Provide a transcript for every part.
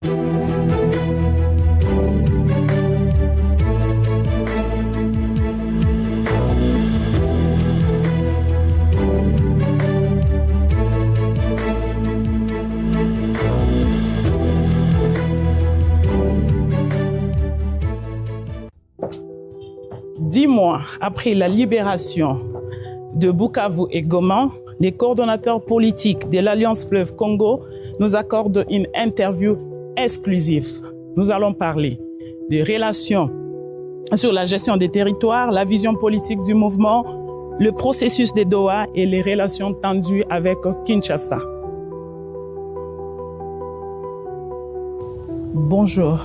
10 mois après la libération de Bukavu et Goma, les coordonnateurs politiques de l'Alliance Fleuve Congo nous accordent une interview exclusive. Nous allons parler des relations sur la gestion des territoires, la vision politique du mouvement, le processus de Doha et les relations tendues avec Kinshasa. Bonjour,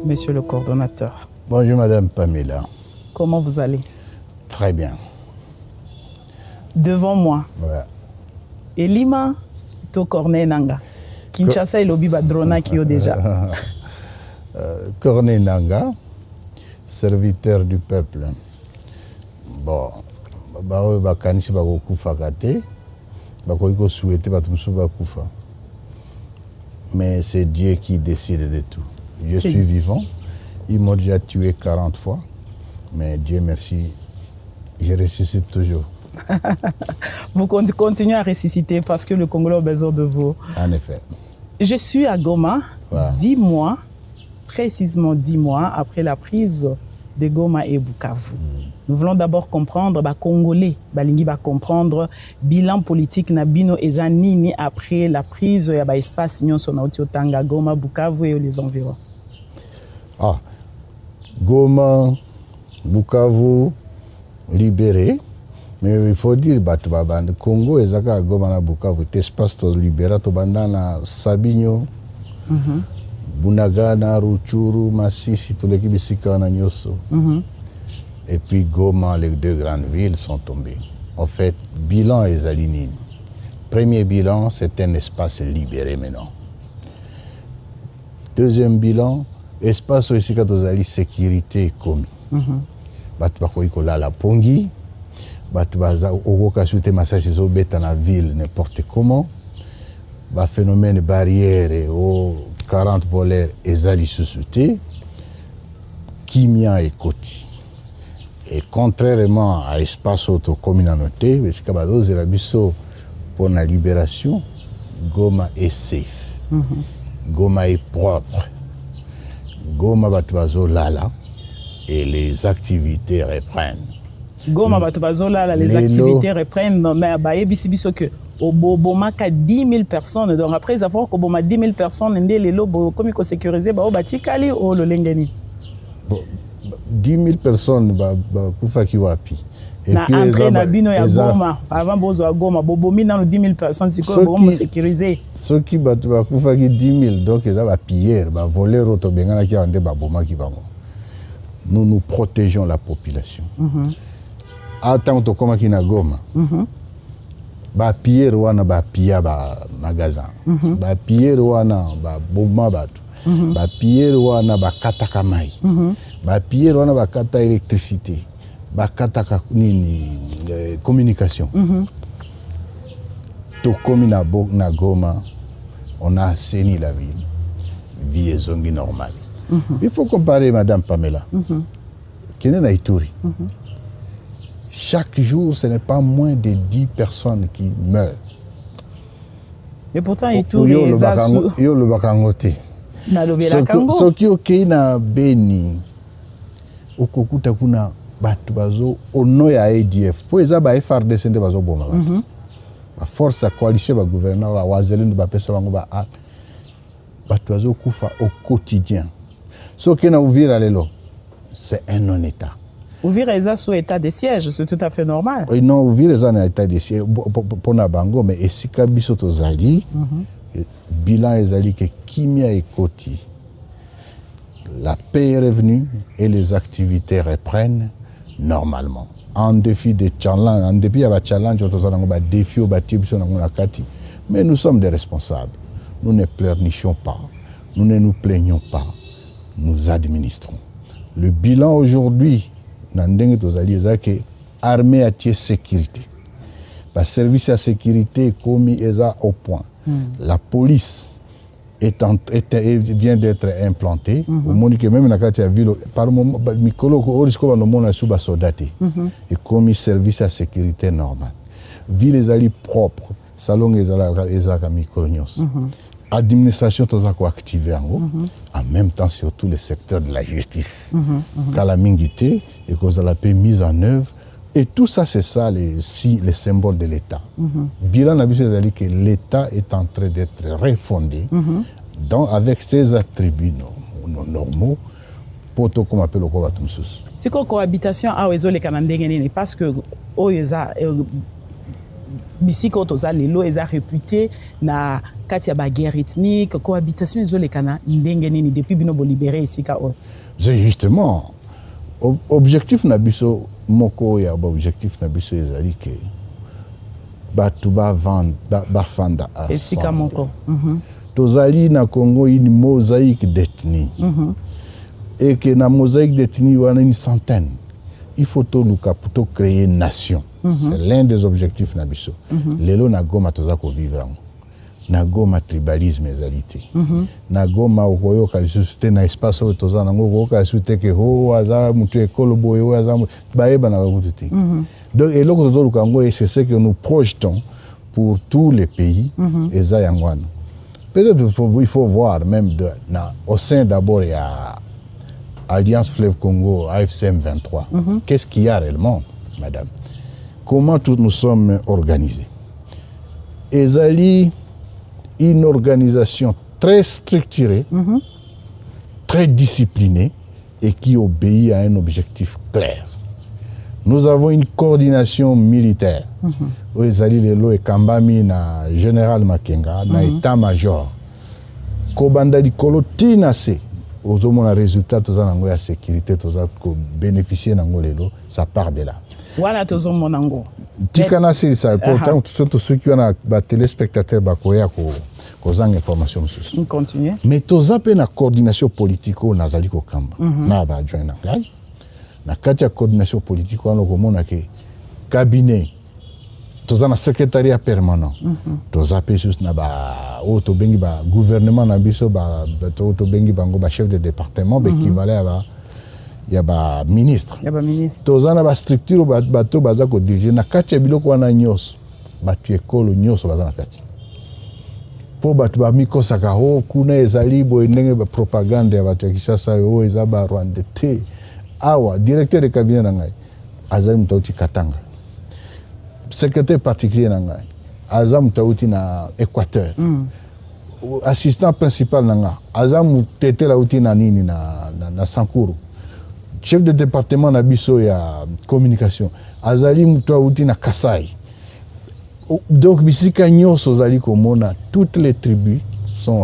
monsieur le coordonnateur. Bonjour, madame Pamela. Comment vous allez? Très bien. Devant moi, Ouais. Elima to Corneille Nanga. Kinshasa et Lobiba Drona Kyo déjà. Corneille Nanga, serviteur du peuple. Bon, bakanisi bakokufa kate, bakoki souhaiter batumsu bakufa. Mais c'est Dieu qui décide de tout. Je suis vivant. Ils m'ont déjà tué 40 fois. Mais Dieu merci, je ressuscite toujours. Vous continuez à ressusciter parce que le Congolais a besoin de vous. En effet. Je suis à Goma, Ouais. 10 mois, précisément 10 mois après la prise de Goma et Bukavu. Nous voulons d'abord comprendre, Congolais, balingi comprendre bilan politique na bino eza nini après la prise de l'espace nyonso na Otiotanga, Goma, Bukavu et les environs. Ah, Goma, Bukavu, libéré. Mais il faut dire que Congo ezaka Goma na Bukavu, l'espace libéré, na Sabinyo, Bunagana, Ruchuru, Masisi, tous les Kibisika na Nyoso. Et puis Goma, les deux grandes villes sont tombées. En fait, bilan est aligné. Premier bilan, c'est un espace libéré maintenant. Deuxième bilan, espace où il y a la sécurité commis. La pongi, la ville n'importe comment. Le phénomène barrière aux 40 voleurs et les sociétés, Kimia et Koti. Et contrairement à l'espace auto-communauté, parce que pour la libération, Goma est safe. Goma est propre. Goma batubazo lala et les activités reprennent. Goma batubazo lala, les activités reprennent, mais bayebiso que au Boma 10 000 personnes. Donc après avoir que Boma 10 000 personnes, les lobes comme ils sécurisé, batikali ou le lengeni. 10 000 personnes kufa kiwapi. Et na entrée na bino ya Goma avant bozo à Goma bobomi dans 10 000 personnes c'est quoi Goma sécurisé. Ceux qui kufa ki 10 000 donc ils va piller, va voler auto bengana ki ande ba boma ki bango. Nous protégeons la population. Attends to koma ki na Goma. Ba piller wana ba pilla ba magasin. Ba piller wana ba boma batu. Ba piller wana ba kataka mai. Ba piller wana ba kata électricité. Bakataka nini communication. Tout comme na Goma, on a assaini la ville. Vie est zongi normale. Il faut comparer Madame Pamela. Kene na Ituri. Chaque jour, ce n'est pas moins de 10 personnes qui meurent. Et pourtant Ituri est azou. Yo le bakangote. Na lobela kango. Soki okei na Beni. Okokuta kuna batu bazo ono ya ADF po eza ba FRDC nde bazo boma basi ba force ya coalition ba gouvernement ba wazalendo ba pesa bango ba batu bazo kufa au quotidien. So que na Uvira lelo c'est un non-état. Uvira eza sous état de siège, c'est tout à fait normal. Non, Uvira eza na état de siège pona bango mais esika biso tozali bilan ezali ke kimia ekoti. La paix est revenue et les activités reprennent normalement. En dépit des challenges, en dépit des challenges, défis, mais nous sommes des responsables. Nous ne pleurnichons pas, nous ne nous plaignons pas, nous administrons. Le bilan aujourd'hui, c'est l'armée a tué sécurité. Le service à sécurité est commis au point. La police vient d'être implanté. Au monde que même dans la ville, par moment, Mikolo, au risque de nous sous soldati. Et comme service à sécurité normale. Ville les alliés propres, salon les alliés Mikolonios. Administration tous activée en même temps surtout le secteur de la justice. Calamingité et cause la paix mise en œuvre. Et tout ça, c'est ça les symboles de l'État. Bilan c'est que l'État est en train d'être refondé avec ses attributs normaux pour tout comme appelle le Kovatumsus. C'est quoi cohabitation à les Canadiens parce que Oeza Bisiko toza lelo est réputé na katia ba guerre ethnique cohabitation les Canadiens depuis bino bo libéré ici ka. Justement. Objectif nabiso moko ya objectif nabiso ezali ke batu ba fanda esika moko tozali na Congo une mosaïque d'ethnie et que na mosaïque d'ethnie wana une centaine il faut tout luka pour créer une nation c'est l'un des objectifs nabiso lelo na Goma tozako vivre na Goma tribalisme ezalité na Goma okoyoka lisusu na espace oyo toza nango okoyoka lisusu te ke ho aza mutu ekolo boye oyo aza bayeba na bakutu te donc eloko tozoluka yango et c'est ce que nous projetons pour tous les pays eza yango wana peut-être il faut voir même au sein d'abord il y a Alliance Fleuve Congo AFCM 23 qu'est-ce qu'il y a réellement madame comment tous nous sommes organisés ezali une organisation très structurée, très disciplinée et qui obéit à un objectif clair. Nous avons une coordination militaire. Ezali lelo ekambami na général Makenga na état-major. Kobanda likolo tina se ozomona résultat toza nango ya sécurité toza ko bénéficier nango lelo ça part de là. Voilà tozomona nango. Tikana c'est ça pourtant surtout ceux qui ont ba téléspectateurs bakoya ko kozanga information sous. On continue. Mais toza pe na coordination politique o nazali ko kamba. Na ba joindre ngai. Na kati ya coordination politique wana komona ke cabinet toza na secrétariat permanent. Toza pe sous na ba auto bengi ba gouvernement na biso ba auto bengi bango ba chef de département ba équivalent à il y a ba ministre. Toza na ba structure bato baza ko diriger na kati ya biloko wana nyos. Ba tu école nyos baza na kati. Po bato ba mikosaka ho kuna ezali bo ndenge ba propagande ya bato ya Kinshasa yo eza ba Rwanda te. Awa directeur de cabinet na ngai azali mutauti Katanga. Secrétaire particulier na ngai azam mutauti na Équateur. Assistant principal na ngai azam mutete la uti na nini na Sankuru. Chef de département na biso ya communication azali mutauti na Kasai. Donc bisika nyoso zali komona toutes les tribus sont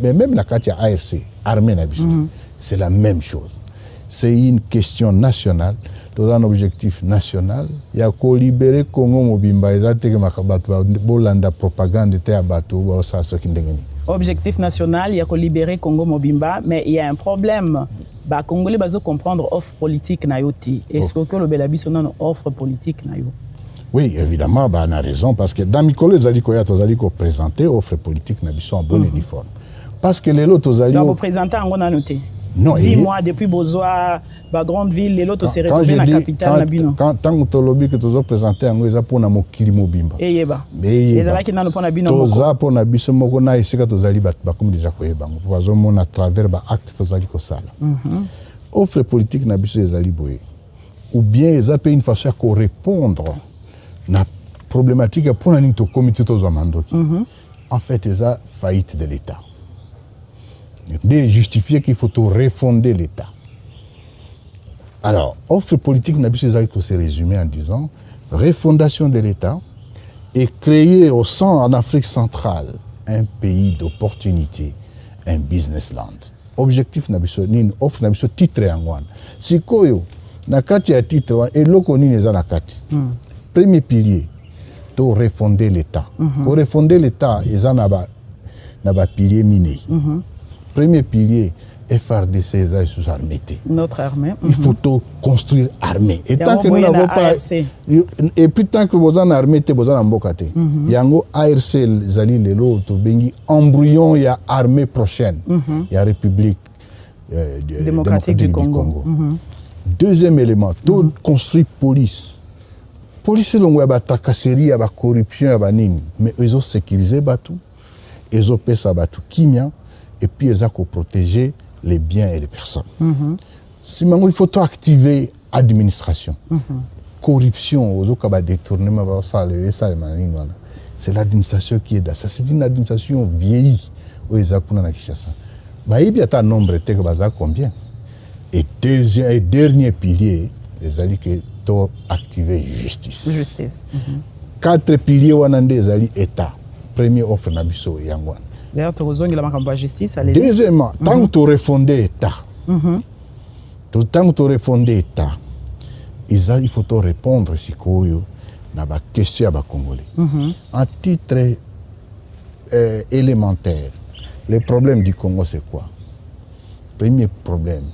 mais même la katia ARC armée na biso c'est la même chose. C'est une question nationale, dans un objectif national. Il y a qu'à libérer Congo Mobimba, exactement makabatu bolanda propagande te abatu ba sa so kindengeni. Objectif national, il y a qu'à libérer Congo Mobimba, mais il y a un problème. Ba Congolais bazo comprendre offre politique na yoti. Est-ce que le Belabiso non offre politique na yo? Oui, évidemment, bah on a raison parce que dans Mikolo zali ko ya tozali ko présenter offre politique na biso en bonne et due forme. Parce que les lots tozali ko présenter en on a noté. Non, 10 mois depuis Bozoa, la grande ville, les lots se retrouvent dans la capitale. Quand tu lobby que tu as présenté en Angola pour na mokili mobimba. Et yeba. Les ala qui n'ont pas na bino. Toza pour na biso moko na isika tozali ba comme déjà ko yeba. Pozo mona à travers ba acte tozali ko sala. Offre politique na biso ezali boye. Ou bien ezapé une façon à répondre na problématique pour na to comité tozo mandoki. En fait, eza faillite de l'État. De justifier qu'il faut tout refonder l'État. Alors, offre politique n'a plus que se résumer en disant refondation de l'État et créer au centre en Afrique centrale un pays d'opportunité, un business land. Objectif n'a plus ni offre n'a plus titre en one. Si koyo na kati ya titre et loko ni neza na kati. Premier pilier, to refonder l'État. Pour refonder l'État, ils en a ba pilier miné. Premier pilier, FRDC est sous-armée. Notre armée. Il faut construire armée. Et tant que nous n'avons pas... Et puis tant que vous en armée, vous en mbokate. Il y a un ARC, les embrouillon, il y a armée prochaine. Il y a République démocratique du Congo. Deuxième élément, tout construit police. Police, il y a la tracasserie, il y a la corruption, mais ils ont sécurisé tout. Ils ont fait ça kimia, et puis ils ont protégé les biens et les personnes. Si il faut activer l'administration. Corruption, détournement, c'est l'administration qui est là. C'est une administration vieillie. Il y a un nombre de combien. Et dernier pilier, les alliés qui ont activé justice. 4 piliers, les alliés État. Premier offre Nabiso et Yangwan. D'ailleurs, tu as la justice. Deuxièmement, tant que tu refondé l'État, il faut répondre si tu as des questions à Congolais. En titre élémentaire, le problème du Congo, c'est quoi? Premier problème,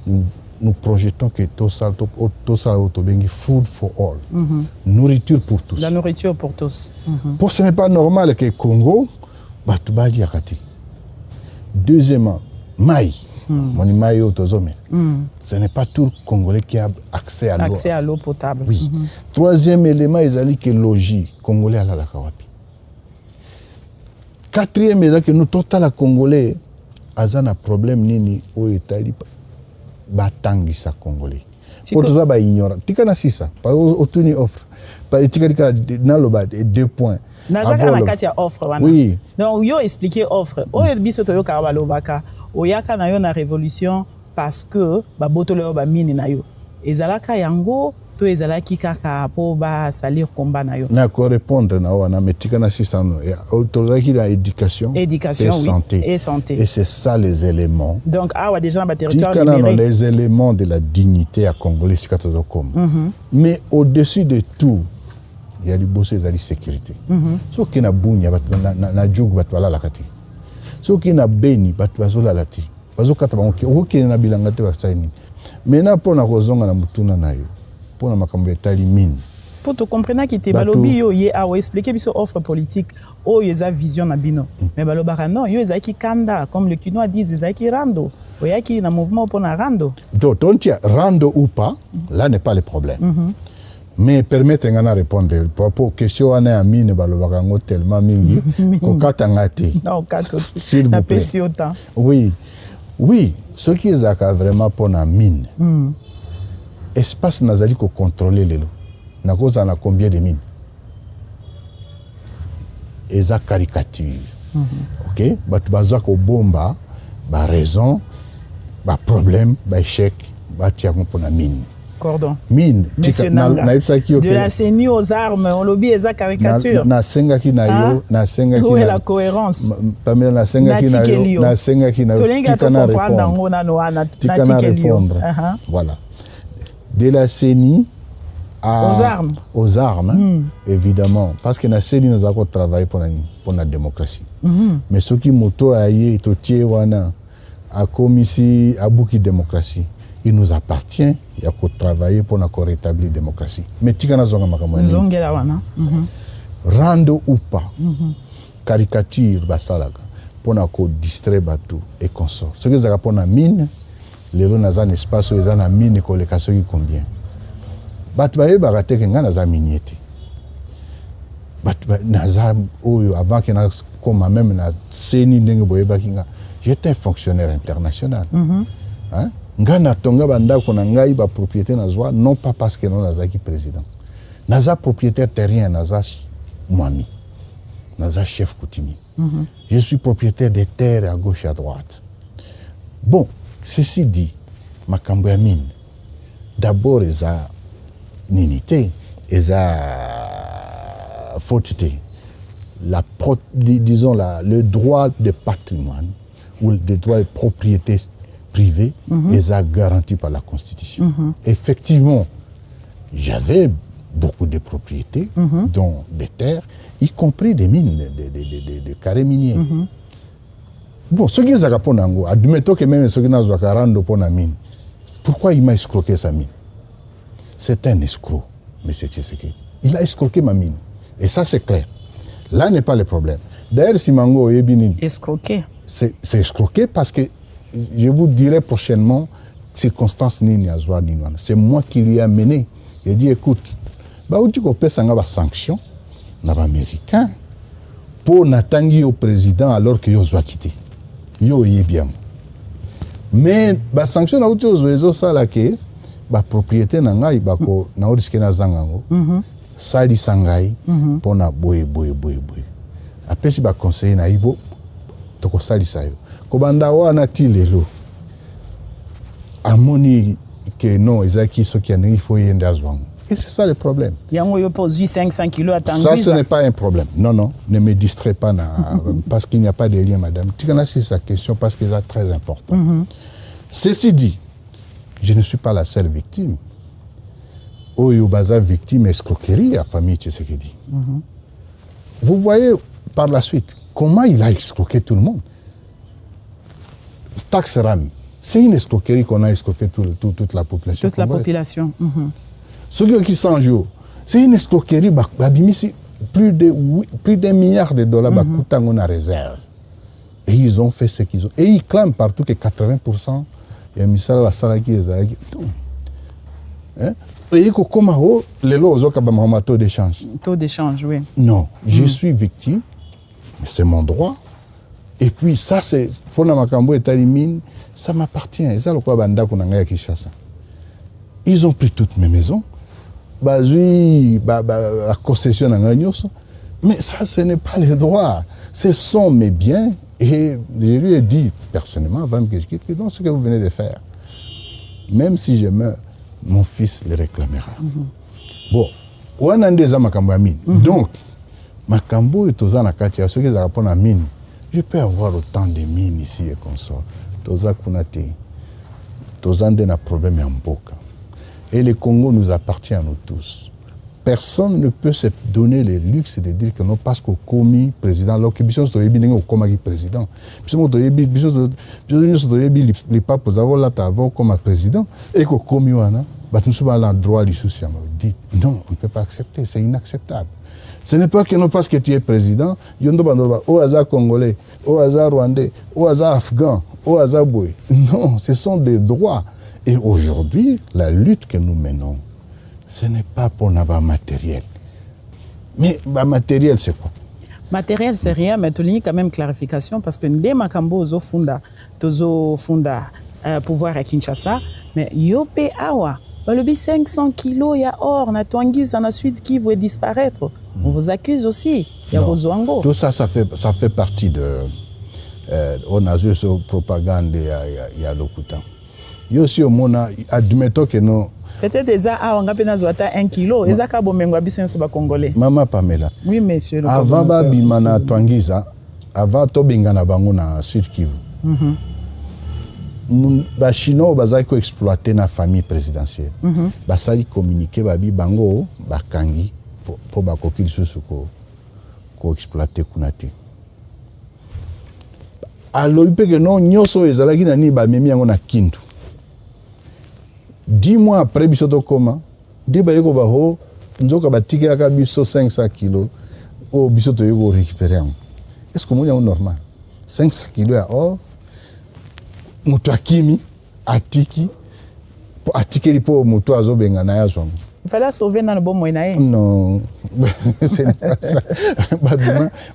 nous projetons que tout ça est food for all. Nourriture pour tous. La nourriture pour tous. Pour ce n'est pas normal que le Congo, deuxièmement, maï. Ce n'est pas tout le Congolais qui a accès à l'eau potable. Oui. Troisième élément, ils que logis Congolais à la Kawapi. Quatrième élément, que nous, total Congolais, avons un problème nini au Italie, batangisa Congolais. Pour tout ça, bah ignorant. Tika na sisa, pas obtenir offre. Pas tika na loba 2 points. Nazaka na kati ya offre wana. Oui. Donc yo expliquer offre. Oyo biso to yo karabalo baka. Oyaka na yo na révolution parce que ba botolo ba mine na yo. Ezalaka yango to ezalaki kaka po ba salir combat na yo. Na ko répondre na wana metika na sisa no. Autorisaki la éducation et santé. Et santé. Et c'est ça les éléments. Donc awa déjà dans ba territoire numérique. Les éléments de la dignité à Congolais sikatozokom. Mais au-dessus de tout, il y a les bossés de la sécurité. So qui na bunya na jugu batwala la kati. So qui na beni batwazola la ti. Bazo kata bango ki na bilanga te basaini. Maintenant pour na kozonga na mutuna na yo. Pour na makambo etali mine. Pour te comprendre qui te balobi yo ye a expliquer biso offre politique o yeza vision na bino. Mais balobara non, yo ezaki kanda comme le Kinois dit ezaki rando. Oyaki na mouvement pour na rando. Donc rando ou pas, là n'est pas le problème. Mais permettez-moi de répondre. Pour question on a mine balobakango tellement mingi ko katangati. Non, kato. S'il vous plaît. Oui. Oui, ce qui est vraiment pour la mine. Espace nazali ko contrôler lelo. Na cause na combien de mines? Eza caricature. OK? Batu bazwa ko bomba, ba raison, ba problème, ba échec, ba tia pour la mine. Cordon. Mine, de la CENI aux armes, on lobby eza caricature. Na senga ki na yo, na senga ki. Où est la cohérence? Pamela na senga ki na yo, na senga ki na yo. Tikana répondre. Voilà. De la CENI aux armes, évidemment, parce que la CENI nous a travaillé pour la démocratie. Mais ce qui moto aye to tie wana a commissi a bouki démocratie. Il nous appartient, il y a qu'à travailler pour rétablir la démocratie. Mais tu as rando ou pas, caricature, pour distraire tout et consort. Ce que ça pour la mine, les gens ont un espace où ils ont une mine et les cas qui combien. Batbaye bagate que ngana miniété. Avant que na comme même na CENI ndenge boye bakinga, j'étais fonctionnaire international. Hein? Ngana tonga banda kona ngai ba propriété nazwa non pas parce que non nazaki président. Naza propriétaire terrien naza mwami. Naza chef coutumier. Je suis propriétaire des terres à gauche et à droite. Bon, ceci dit, makambo ya mine. D'abord eza ninité, eza fautité. Disons le droit de patrimoine ou le droit de propriété privée est garanti par la Constitution. Effectivement, j'avais beaucoup de propriétés, dont des terres, y compris des mines, des carrés miniers. Bon, ce qui est à Ponango, admettons que même ce qui est à rendre pour la mine, pourquoi il m'a escroqué sa mine? C'est un escroc, M. Tshisekedi. Il a escroqué ma mine. Et ça, c'est clair. Là n'est pas le problème. D'ailleurs, si Mango est bien escroqué. C'est escroqué parce que je vous dirai prochainement circonstances ni azwa ni wana. C'est moi qui lui ai amené. Il dit écoute, bah où tu peux sanga ba sanction na ba américain pour natangi au président alors que yo zwa quitter. Yo y bien. Mais ba sanction na uti ozo sala ke ba propriété na ngai ba ko na risque na zangango. Sali sangai pour na boy. Après si ba conseiller na ibo to ko sali sayo. Ko banda wana ti lelo. Amoni que non, il faut y aller. Et c'est ça le problème. Il y a 500 kilos à Tanguy. Ça, ce n'est pas un problème. Non, ne me distrais pas parce qu'il n'y a pas de lien, madame. C'est sa question parce que c'est très important. Ceci dit, je ne suis pas la seule victime. Oyobaza victime escroquerie à famille Tshisekedi. Vous voyez par la suite comment il a escroqué tout le monde. Taxe RAM. C'est une escroquerie qu'on a escroqué toute la population. Toute la population. Ceux qui sont en jour, c'est une escroquerie. Plus d'$1 milliard en réserve. Et ils ont fait ce qu'ils ont. Et ils clament partout que 80%, il y a un missile à Salaki et Zalaki. Et comment les lois ont taux d'échange. Taux d'échange, oui. Non, je suis victime, c'est mon droit. Et puis ça, c'est pour la Makambo et Talimine. Ça m'appartient. Ils ont pris toutes mes maisons. La concession mais ça, ce n'est pas les droits. Ce sont mes biens. Et je lui ai dit personnellement, avant que je quitte, que non, ce que vous venez de faire, même si je meurs, mon fils le réclamera. Bon, donc, Makambo et Tozana Katia, ceux qui ont la mine, je peux avoir autant de mines ici et comme ça. Toza Kunate, Tozande n'a problème en Boka. Et le Congo nous appartient à nous tous. Personne ne peut se donner le luxe de dire que non, parce qu'au commis président, alors que Bisson se dit au commis président, Bisson se dit les papes avons là avant comme président, et qu'au commis, nous sommes à l'endroit du souci. Dit non, on ne peut pas accepter, c'est inacceptable. Ce n'est pas que non parce que tu es président, au hasard congolais, au hasard rwandais, au hasard afghan, au hasard boué. Non, ce sont des droits. Et aujourd'hui, la lutte que nous menons, ce n'est pas pour n'avoir matériel. Mais matériel, c'est quoi? Matériel, c'est rien, mais tu as quand même clarification parce que dès Makambo, Tozo Funda, pouvoir à Kinshasa, mais Yopé Awa, le 500 kilos, il y a or, na Twangiz, en suite qui veut disparaître. On vous accuse aussi. Il y a Rozoango. Tout ça, ça fait partie de. On a vu cette propagande il y a beaucoup de temps. Il y a aussi au monde, admettons que nous. Peut-être que ça, on a 1 kilo. Et ça, c'est un Congolais. Maman Pamela. Oui, monsieur. Avant Bimana Twangiza, avant Tobingana Bangona Sud Kivu. Les Chinois ont exploité la famille présidentielle. Ils ont communiqué avec Bango, Bakangi, pour exploiter Kunate. Alors, il y a nyoso ezalaki na ni ba memi yango na Kindu. 10 mois après bisoto koma, ndi ba yeko ba ho nzoka batikela ka biso 500 kilos o bisoto yeko récupérer. Est-ce que c'est normal? 500 kilos à or, mutu akimi atiki pour atiki pour mutu azobenga na ya zongo. Il fallait sauver dans le bon moyen. Non, c'est pas ça.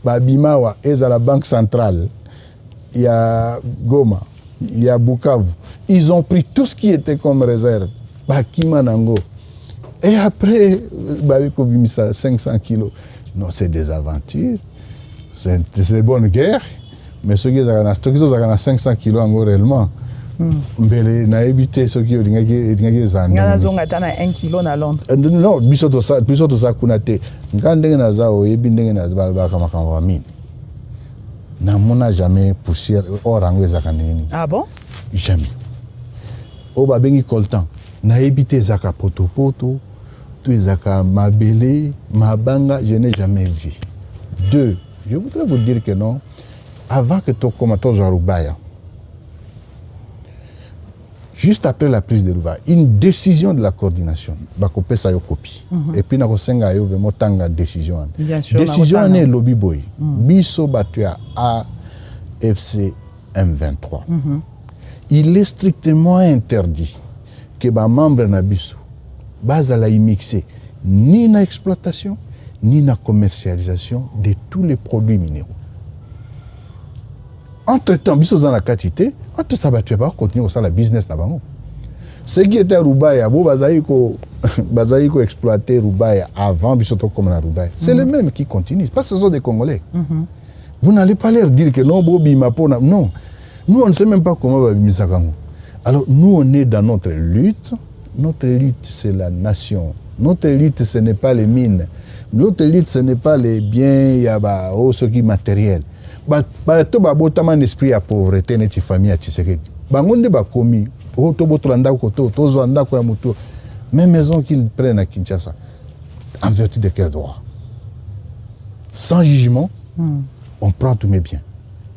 Babima wa est à la banque centrale. Il y a Goma, il y a Bukavu. Ils ont pris tout ce qui était comme réserve. Bakimanango. Et après, 500 kilos. Non, c'est des aventures. C'est des bonnes guerres. Mais ceux qui ont 500 kilos en réellement, mais na évité ceux qui ont des zanga. Il y a 1 kilo à Londres. Non, bisoto sa kunate. Ngandenge na zao yebindenge na zbalba kama kama mine. N'a jamais poussière orango zakaneni. Ah bon? Jamais. Au babengi coltan, n'a évité zaka poto, tout zaka mabele, mabanga, je n'ai jamais vu. 2, je voudrais vous dire que non, avant que tu commences à Rubaya, juste après la prise de Rubaya, une décision de la coordination, bakopé sa yo copie. Et puis na senga yo vraiment tanga décision. Décision est lobby boy. Biso battu à AFC M23. Il est strictement interdit que les membres na biso base à la mixer ni na exploitation ni na commercialisation de tous les produits minéraux. Entre-temps, biso dans la quantité, entre-temps, tu vas continuer à faire le business là-bas. Ce qui était à Rubaya, bazaïko exploiter Rubaya avant biso to comme la Rubaya. C'est le même qui continue, parce que ce sont des Congolais. Vous n'allez pas leur dire que non, Bobi Mapona, non. Nous, on ne sait même pas comment va bimisa kango. Alors, nous, on est dans notre lutte. Notre lutte, c'est la nation. Notre lutte, ce n'est pas les mines. Notre lutte, ce n'est pas les biens, ce qui est matériel. Tout le monde a un esprit à pauvreté, une famille à Tshisekedi. Bangonde ba komi, même maison qu'ils prennent à Kinshasa, en vertu de quel droit? Sans jugement, on prend tous mes biens.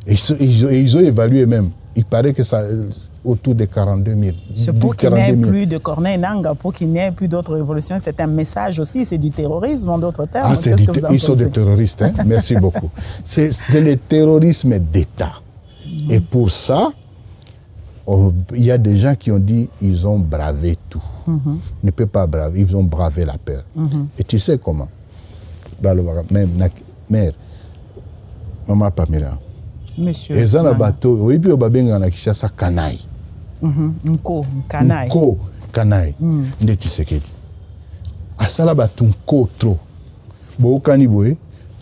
Et ils ont évalué même. Il paraît que ça autour de 42 000. C'est pour qu'il n'y ait plus de Corneille Nangaa, pour qu'il n'y ait plus d'autres révolutions. C'est un message aussi, c'est du terrorisme en d'autres termes. Ils sont des terroristes, hein? Merci beaucoup. C'est le terrorisme d'État. Et pour ça, il y a des gens qui ont dit qu'ils ont bravé tout. Ils ne peuvent pas braver, ils ont bravé la peur. Et tu sais comment? Même mère, maman Pamela. Monsieur. Et ça, le bateau, oui, puis au Babenga, on a Kishasa Kanaï. Nko, Kanaï. Nko, Kanaï. Nde Tshisekedi. Asala batou Nko trop. Bookani boye,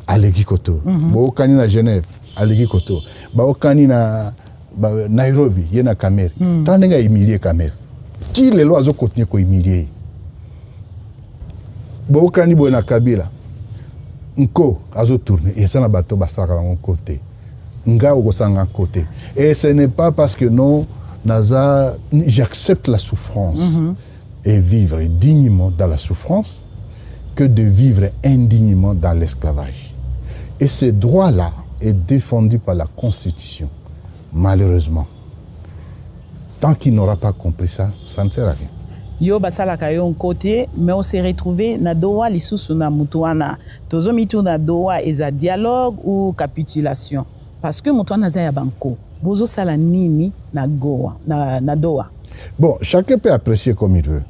alegi koto. Bookani na Genève, alegi koto. Bookani na Nairobi, yena Kamere. Tandenga humilier Kamere. Qui les lois ont continué à humilier? Bookani boye na Kabila. Nko, azo tourner. Et ça, le bateau, basaka à mon côté. Côté. Et ce n'est pas parce que non, j'accepte la souffrance et vivre dignement dans la souffrance que de vivre indignement dans l'esclavage. Et ce droit-là est défendu par la Constitution. Malheureusement, tant qu'il n'aura pas compris ça, ça ne sert à rien. Yo basalaka yo côté, mais on s'est retrouvé na doa lisusu na mutuana. Tozo mitu na doa eza dialogue ou capitulation. Parce que Moutouana Zaya Banko, Bozo Salanini na Goa, na Doha. Bon, chacun peut apprécier comme il veut.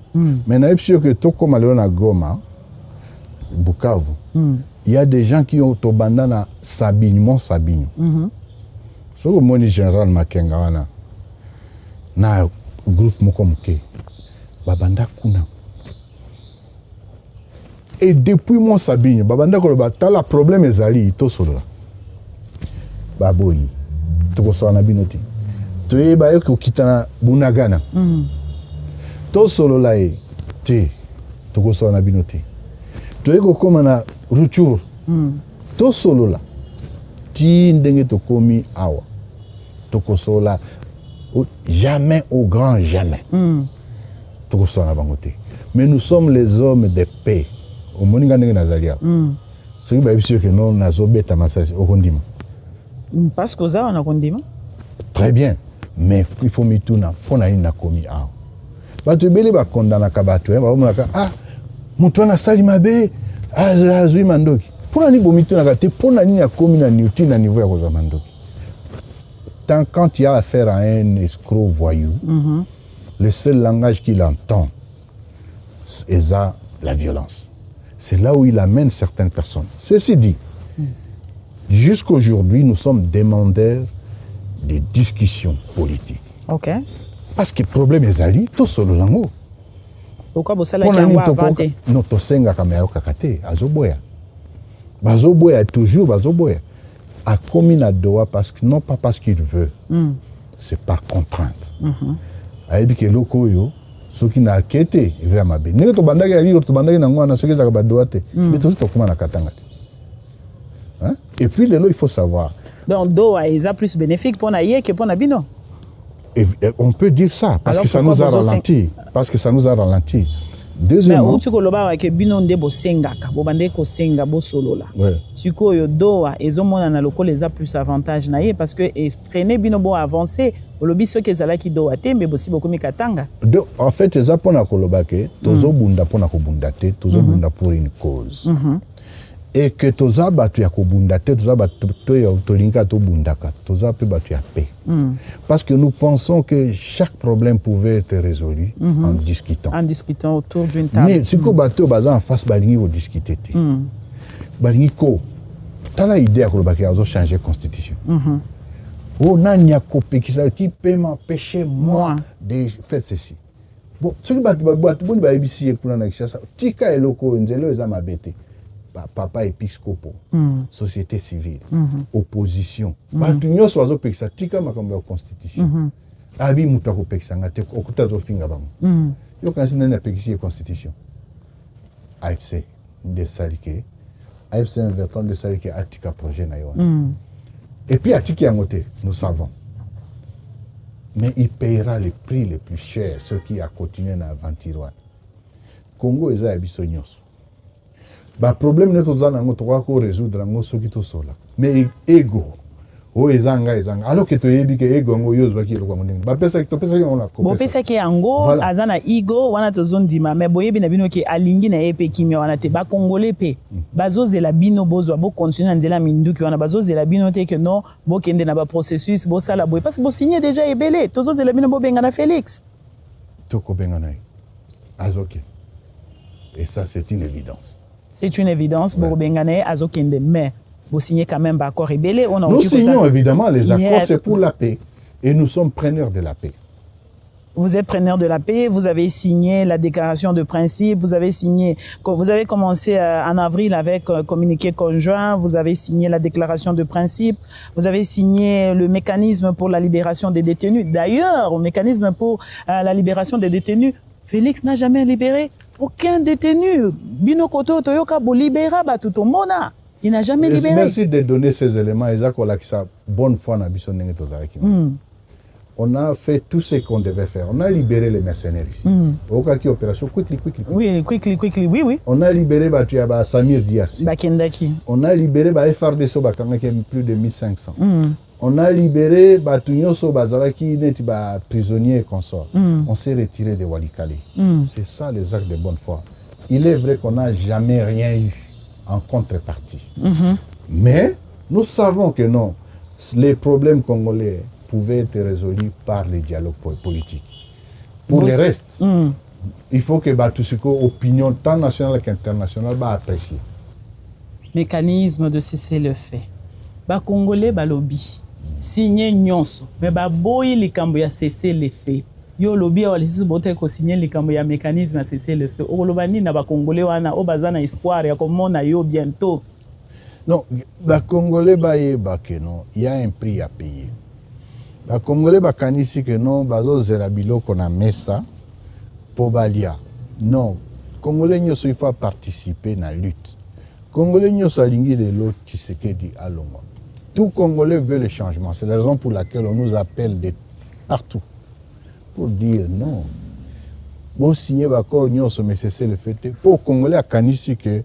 Mais je suis sûr que tout comme à na Goma, Bukavu, il y a des gens qui ont au bandana Sabine, Mont Sabine. Ce que moi, général Makengawana, na groupe Mokomuke, Babanda Kuna. Et depuis Mont Sabine, Babanda Kolobata, le problème est ali, tout solo là. Baboyi, tu so na binoti. Tu es ba ko kitana Bunagana. To solo la e te tu so na binoti. Tu es ko koma na Ruchur. To solo la. Ti ndenge to komi awa. Tu so la jamais au grand jamais. Tu so na bangote. Mais nous sommes les hommes de paix. Au moninga ndenge nazalia. Ce qui va être sûr que non nazobeta masasi au kondima. Parce que ça, on a condamné. Très bien, mais il faut mettre tout pour na komi a. Ba tu beli ba condamna kabatu ba omaka mutwana sali mabe azui mandoki. Pour ani bo mitu na kate pour na ni komi na niuti na niveau ya ko mandoki. Tant quand il y a affaire à un escroc voyou, le seul langage qu'il entend c'est ça la violence. C'est là où il amène certaines personnes. Ceci dit, jusqu'aujourd'hui, nous sommes demandeurs de discussions politiques. Ok. Parce que le problème est ali, tout solo lango. Pourquoi vous savez qu'il y a un avantage? Non, to senga kamera kakate, azoboya. Bazoboya toujours, bazoboya. A commis na doa parce que non pas parce qu'il veut, c'est par contrainte. Ayebi ke loko yo, ceux qui n'a quitté, il va m'abe. N'est to bandaki ali, to bandaki na ngwana, ceux qui za ba doa te. Mais tout to kuma na katanga. Hein? Et puis, il faut savoir. Donc, Doha est plus bénéfique pour Naïe que pour Nabino. On peut dire ça, parce que ça nous a ralenti. Parce que ça nous a ralenti. Deuxièmement, tu koloba ke bino nde bosengaka bobande ko senga bosolola sikoyo doa ezomona na lokolo eza plus avantage na ye parce que freiner bino bo avancer olobi soki ezalaki doa te mbe bosi bokomi katanga. En fait eza pona koloba ke tozobunda pona kobunda te tozobunda pour une cause et que toza batu ya kobunda te toza batu tolinga tobundaka toza pe batu ya paix parce que nous pensons que chaque problème pouvait être résolu en discutant autour d'une table. Mais si ko batu baza en face balingi ko discuter te balingi ko tala idée ya koloba ke azo changer constitution oh nani ya kopekisa qui peut m'empêcher moi de faire ceci. Bon ce qui batu boni ba ebisi ekuna na kishasa tika eloko nzelo eza mabete papa épiscopo société civile opposition batu nyonso bazopekisa tika makambo ya constitution abi mutu akopekisa ngate okuta zofinga bango yo kanisi nani apekisi constitution AFC de salike AFC invertant de salike atika projet na yo et puis atiki yango te nous savons mais il payera les prix les plus chers ceux qui a continué na aventure Congo eza ya biso nyonso ba problème ne toza nango toka ko résoudre nango soki to sola mais ego o ezanga alors que toyebi ke ego ngo yozo ki lokwa ndenge ba pesa to pesa ki on la ko bo pesa ki yango azana ego wana tozondima mais boyebi na bino ki alingi na yepe kimia wana te ba congolais pe bazozela bino bozwa bo continuer nzela minduki wana bazozela bino te que non bo kende na ba processus bo sala boye parce que bo signé déjà ebelé tozozela bino bo benga na Félix toko benga na azoke et ça c'est une évidence. C'est une évidence, Borobengane, Azokende, mais vous signez quand même accord rebelle. Nous signons évidemment les accords, c'est pour la paix. Et nous sommes preneurs de la paix. Vous êtes preneur de la paix, vous avez signé la déclaration de principe, vous avez commencé en avril avec un communiqué conjoint, vous avez signé la déclaration de principe, vous avez signé le mécanisme pour la libération des détenus. D'ailleurs, le mécanisme pour la libération des détenus, Félix n'a jamais libéré aucun détenu. Bino koto toyoka bo libéra batuto mona. Il n'a jamais libéré. Merci de donner ces éléments. Bonne foi na biso ndenge tozalaki. On a fait tout ce qu'on devait faire. On a libéré les mercenaires ici. Okaki opération quickly. Oui, quickly, oui. On a libéré batu ya ba Samir Diarsi. Bakendaki. On a libéré ba FRDC bakangaki plus de 1500. On a libéré Batunyoso Bazaraki, neti ba prisonniers et consorts. On s'est retiré de Walikale. C'est ça les actes de bonne foi. Il est vrai qu'on n'a jamais rien eu en contrepartie. Mais nous savons que non, les problèmes congolais pouvaient être résolus par le dialogue politique. Pour le reste, il faut que Batusuko, opinion tant nationale qu'internationale, apprécie. Mécanisme de cesser le fait. Ba Congolais, ba lobby. Signer nyonso mais ba boyi likambo ya cesser le fait yo lobby wa lisi bote ko signer likambo ya mécanisme ya cesser le fait olobani na ba congolais wana o bazana espoir ya komona yo bientôt. Non, ba congolais ba yeba que non, il y a un prix à payer. Ba congolais ba kanisi que non bazo zela biloko na mesa po balia. Non, congolais nyoso il faut participer na lutte. Congolais nyoso alingi de l'autre Tshisekedi alongo. Tout Congolais veut le changement. C'est la raison pour laquelle on nous appelle de partout pour dire non. Bon, signer l'accord, mais c'est le fait. Pour Congolais, à Kanisi, que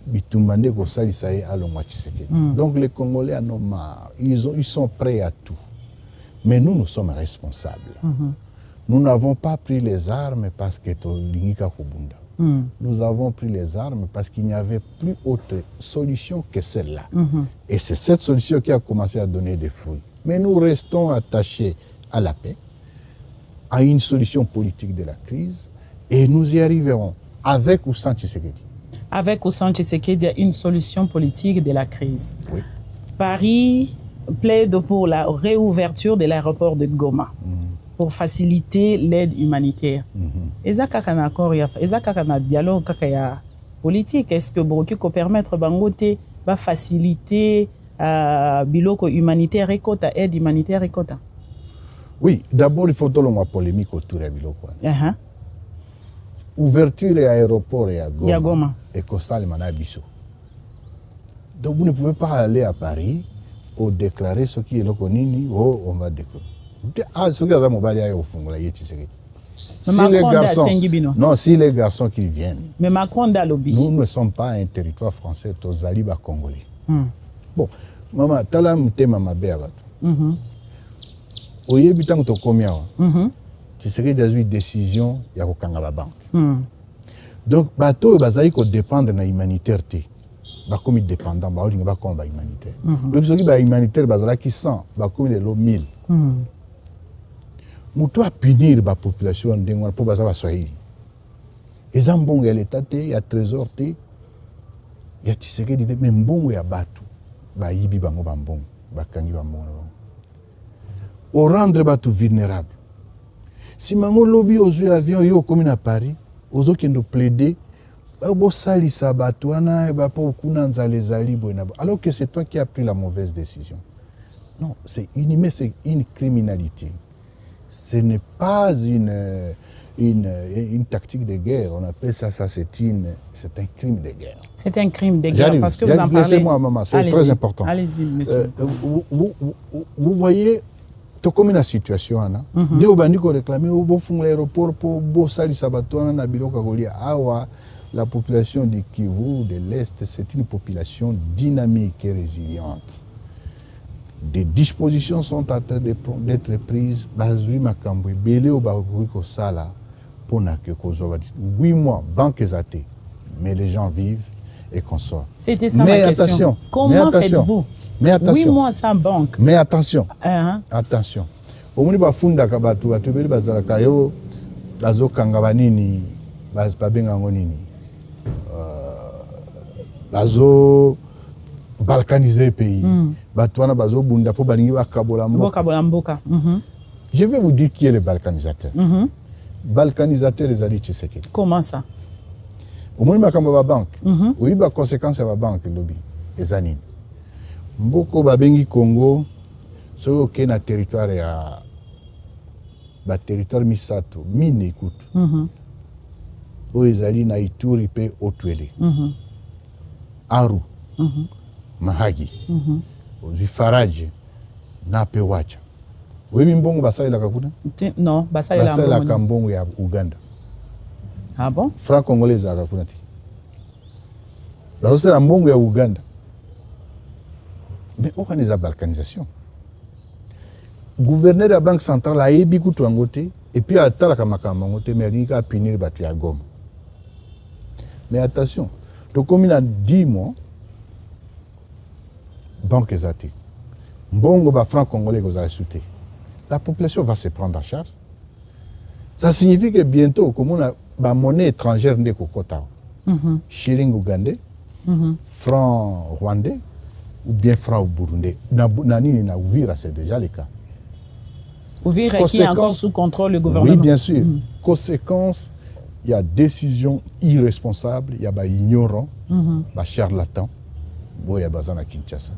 Bitumbande Gosali Saï à l'Omwachisekedi. Donc les Congolais en ont marre. Ils sont prêts à tout. Mais nous sommes responsables. Nous n'avons pas pris les armes parce que Lingika Kobunda. Nous avons pris les armes parce qu'il n'y avait plus autre solution que celle-là. Et c'est cette solution qui a commencé à donner des fruits. Mais nous restons attachés à la paix, à une solution politique de la crise, et nous y arriverons, avec ou sans Tshisekedi. Avec ou sans Tshisekedi, il y a une solution politique de la crise. Oui. Paris plaide pour la réouverture de l'aéroport de Goma. Pour faciliter l'aide humanitaire. Ezaka kana accord ya ezaka kana dialogue kaka ya politique est-ce que Boki peut permettre bangote va faciliter biloko humanitaire et quota aide humanitaire et quota. Oui, d'abord il faut donner une polémique autour de biloko. Ouverture de l'aéroport et à Goma. Et Kostal Manabiso. Donc vous ne pouvez pas aller à Paris ou déclarer ce qui est le konini ou on va déclarer. Ah, ce que vous avez au fond, Non, si les garçons qui viennent. Mais Macron da lobby. Nous ne sommes pas un territoire français, tozali ba congolais. Bon, maman, tala mutema mabe abatu. Oyebi tango to komia wa. Tu serais déjà une décision ya ko kanga ba banque. Donc bateau bazali ko dépendre na humanitaire te. Ba komi dépendant ba olinga ba komba humanitaire. Donc soki ba humanitaire bazala ki 100, ba komi de lo 1000. Mutu a punir la population ndengwa po baza ba Swahili. Eza mbongo ya l'état te, ya trésor te, ya Tshisekedi te, mais mbongo ya batu ba yibi bango ba mbongo, ba kangi ba mbongo. Au rendre batu vulnérable. Si mango lobby ozui avion yo komi na Paris, ozo kendo plaider bo salisa batu wana ba po kuna nzale zali boina. Alors que c'est toi qui as pris la mauvaise décision. Non, c'est une criminalité. Ce n'est pas une tactique de guerre. On appelle ça c'est un crime de guerre. C'est un crime de guerre parce que vous en parlez. Laissez-moi, maman, c'est très important. Allez-y, monsieur. Vous voyez, tout comme la situation, dès au bandit qu'on réclamait, au beau fond l'aéroport pour beau sali sabato na bilo kagolia. Awa, la population du Kivu, de l'Est, c'est une population dynamique et résiliente. Des dispositions sont en train d'être prises. Bazui Makambwe, Belé au Baruiko Sala, pour que 8 mois, banque exatée. Mais les gens vivent et consortent. C'était ça ma question. Comment faites-vous? 8 mois sans banque. Mais attention, attention. Au moment où Funda Kabatu, Batubeli Bazalakayo, Bazo Kangabanini, Babengangonini, Bazo. Balkaniser le pays. Je vais vous dire qui est le balkanisateur. Balkanisateur les alliés Tshisekedi. Comment ça? Au moins, il y a une banque. Oui, il y a des conséquences de la banque. Les années. Mboko Babengi Congo, c'est un territoire territoire Misato, mine écoute. Où les alliés na Ituri pe Otuele. Aru. Mahagi, Faraji, Nape Wacha. Oui, mbongo basai la kakuna? Non, basai la kambongo ya Uganda. Ah bon? Franc congolais za kakuna ti. Basai la mbongo ya Uganda. Mais on a la balkanisation. Gouverneur de la Banque centrale a ébi kutu angote et puis a tala kamakama angote mais il a punir batu ya Goma. Mais attention, donc comme il a 10 mois banque exatée. Mbongo ba franc congolais que vous allez sauter. La population va se prendre en charge. Ça signifie que bientôt, comme on a la monnaie étrangère de Kokota, shilling ougandais, franc rwandais, ou bien franc burundais. Nani na Ouvira, c'est déjà le cas. Ouvira qui est encore sous contrôle du gouvernement. Oui, bien sûr. Conséquence, il y a décision irresponsable, il y a des ignorants, des charlatans, il y a des Kinshasa.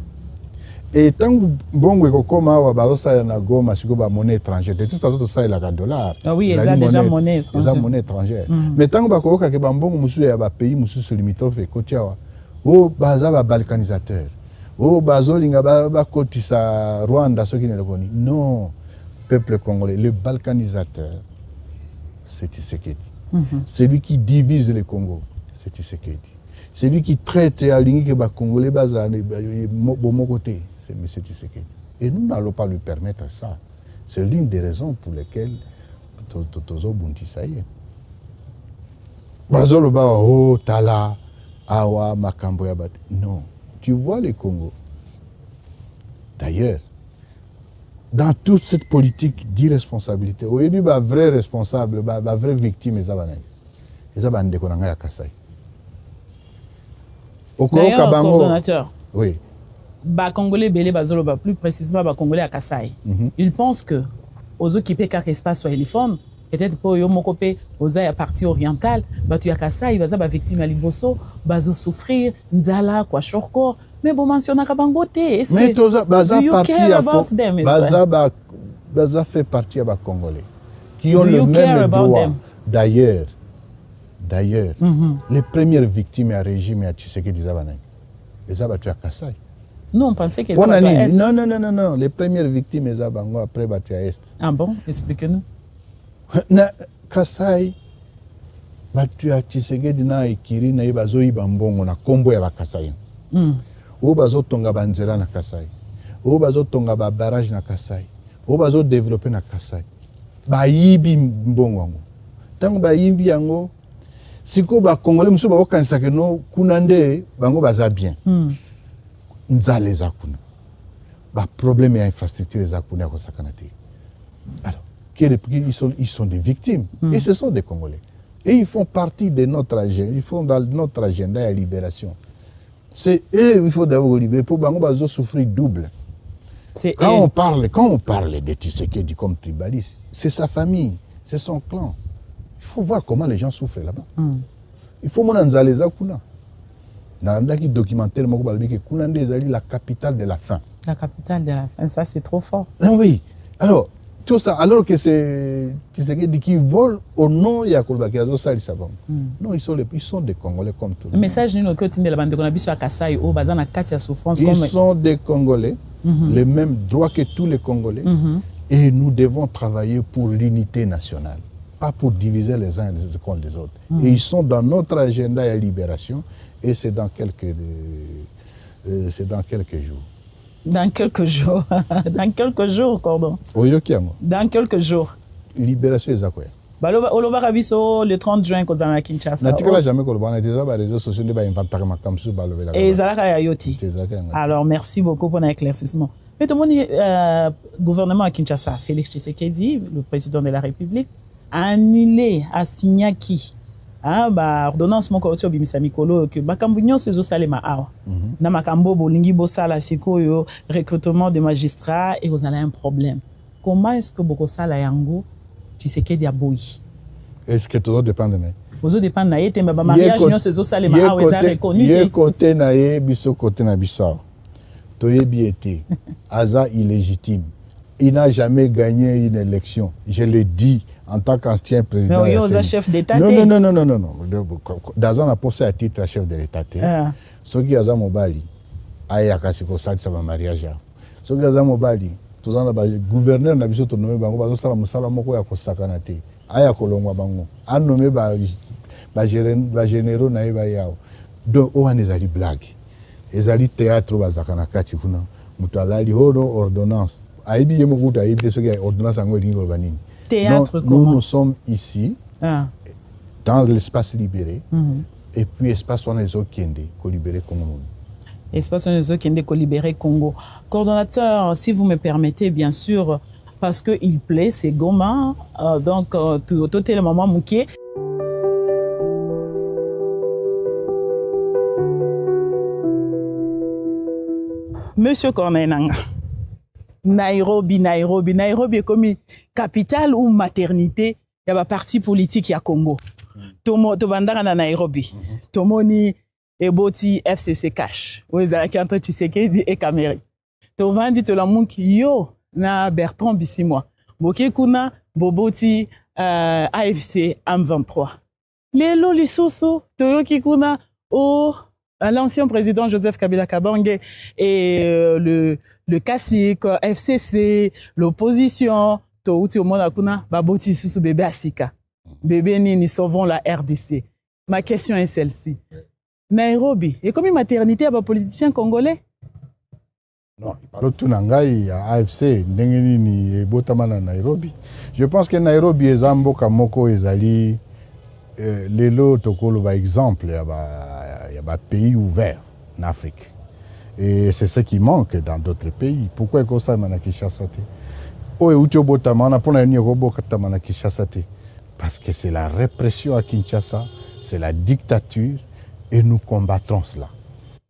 Et tant que bongo ekokoma wa bazosa na Goma siko ba monnaie étrangère de toute façon to ça la dollar. Ah oui, ils ont déjà monnaie étrangère. Ils ont monnaie étrangère. Mais tant que ba koka ke ba mbongo musu ya ba pays musu limitrophe e kotiawa. Oh baza ba balkanisateur. Oh bazolinga ba kotisa Rwanda ce qui ne le connaît. Non, peuple congolais, le balkanisateur c'est Tshisekedi. Celui qui divise le Congo, c'est Tshisekedi. Celui qui traite à l'ingi que ba congolais baza bon côté. C'est M. Tshisekedi. Et nous n'allons pas lui permettre ça. C'est l'une des raisons pour lesquelles Tozo Bunti ça y est. Bazolo ba oh tala awa makambo ya bat. Non, tu vois le Congo. D'ailleurs, dans toute cette politique d'irresponsabilité, au lieu ba vrai responsable, ba vraie victime ezabana. Ezabana de konanga ya Kasai. D'ailleurs, coordonnateur. Oui. Congolais Belé Bazolo, plus précisément Congolais à Kasaï. Ils pensent que aux occupés car espace soit uniforme, peut-être pour yo mokopé aux à partie orientale, tu à Kasaï, baza ba victime à Liboso, bazo souffrir, nzala quoi chorko, mais bon mentionner Kabangote. Mais toza baza partie à baza fait partie à Congolais qui ont le même droit. D'ailleurs, les premières victimes à régime à Tshisekedi Zabanay. Les abatu à Kasaï. Nous, on pensait qu'ils étaient à Est. Non. Les premières victimes, elles ont après battu à Est. Ah bon? Expliquez-nous. Kasai batu ya Tshisekedi na Ikiri na bazoyiba mbongo na kombo ya Bakasai. O bazotonga banzela na Kasai. O bazotonga ba barrage na Kasai. O bazo développer na Kasai. Bayibi mbongo yango. Tango bayibi yango siko ba Congolais muso ba okanisa ke no kunande bango baza bien. Nzale za kuna. Ba problème ya infrastructure za kuna ko sakanate. Alors, ils sont des victimes et ce sont des Congolais. Et ils font partie de notre agenda, ils font dans notre agenda la libération. C'est eux il faut d'abord libérer pour bango bazo souffrir double. Quand on parle de Tshisekedi comme tribaliste, c'est sa famille, c'est son clan. Il faut voir comment les gens souffrent là-bas. Il faut mon anzaleza kuna. Dans qui documentaire moko balobi ke kuna ndezali la capitale de la faim. La capitale de la faim, ça c'est trop fort. Oui. Alors tout ça, alors que c'est Tshisekedi qui vole au nom de Yakolba Kiazo Sali Savon. Non, ils sont des Congolais comme tout le monde. Le message n'est pas que la bande de Konabiso à Kassai ou Bazana Katia souffrance. Ils sont des Congolais, les mêmes droits que tous les Congolais. Et nous devons travailler pour l'unité nationale, pas pour diviser les uns contre les autres. Et ils sont dans notre agenda de libération et c'est dans quelques jours. Dans quelques jours. Dans quelques jours, Cordon. Dans quelques jours. Libération des accords. Oloba Rabiso le 30 juin kozana Kinshasa. Natikala jamais kolobana des réseaux sociaux ne ba inventer ma comme sur balobela. Et Zalaka Yayoti. Alors merci beaucoup pour l'éclaircissement. Mais tout le monde gouvernement à Kinshasa, Félix Tshisekedi, le président de la République, a annulé, a signé qui ordonnance moko otio bimisa mikolo que makambo nyonso ezosalema awa na makambo bolingi bosala sikoyo recrutement de magistrats et vous avez un problème. Comment est-ce que bokosala yango Tshisekedi aboyi? Est-ce que tout dépend de moi? Vous dépend na yete ba mariage nyonso ezosalema awa eza reconnu. Ye côté na ye biso côté na biso. Toyebi été Aza illégitime. Il n'a jamais gagné une élection. Je le dis en tant qu'ancien président. Mais il chef d'État. Non. Dans un poste à titre de chef de l'État. Ce qui est à Mobali, Ayaka Sikosal, ça va mariage. Ce qui est à Mobali, tout le gouverneur n'a pas nommé Bango, Bazo Salam Salamoko Yakosakanate, Ayakolongwa Bango, a nommé généraux Naïba Yao. Donc, on a des blagues. Les alliés théâtre Bazakanakati, Moutalali, ordonnance. Théâtre, nous sommes ici, dans l'espace libéré, et puis l'espace où on est libéré Congo. Espace où on est libéré Congo. Coordonnateur, si vous me permettez, bien sûr, parce qu'il plaît, c'est Goma, donc tout est le moment mouqué. Monsieur Corneille Nanga. Nairobi est comme capitale ou maternité. Il y a parti politique à Congo. Tomo bandara na Nairobi. Tomoni eboti FCC cash. Où ils allaient entre Tshisekedi et Kameri. To vandi to la munki yo na Bertrand Bisimwa. Boke kuna boboti AFC M23. Lelo lisusu toyoki kuna o l'ancien président Joseph Kabila Kabange et le CACIC, FCC, l'opposition, tout au monde a baboti sous bébé Asika. Bébé ni sauvons la RDC. Ma question est celle-ci. Nairobi, et comme une maternité à un politicien congolais? Non, tout nangai à AFC, ndengeni ni botamana Nairobi. Je pense que Nairobi est Zamboka Moko ezali lelo tokolo par exemple, il y a un pays ouvert en Afrique. Et c'est ce qui manque dans d'autres pays. Pourquoi est-ce que ça m'a Kinshasa? Parce que c'est la répression à Kinshasa, c'est la dictature et nous combattrons cela.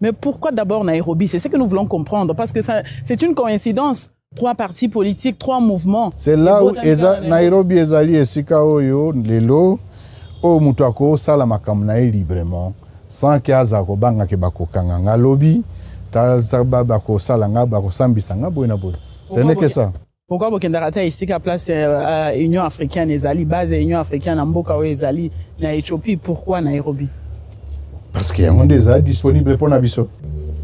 Mais pourquoi d'abord Nairobi? C'est ce que nous voulons comprendre. Parce que c'est une coïncidence. 3 partis politiques, 3 mouvements. C'est là où Nairobi ezali esika oyo lelo o mutako sala makamnae librement sans que azako banga ke bakokanga ngalobi tazaba bako sala nga bako sambisa nga boina boy. Ce n'est que ça. Pourquoi Bokendarata ici à place Union africaine ezali base Union africaine en Mboka ezali na Éthiopie? Pourquoi Nairobi? Parce qu'il y a un des disponible pour Nabiso.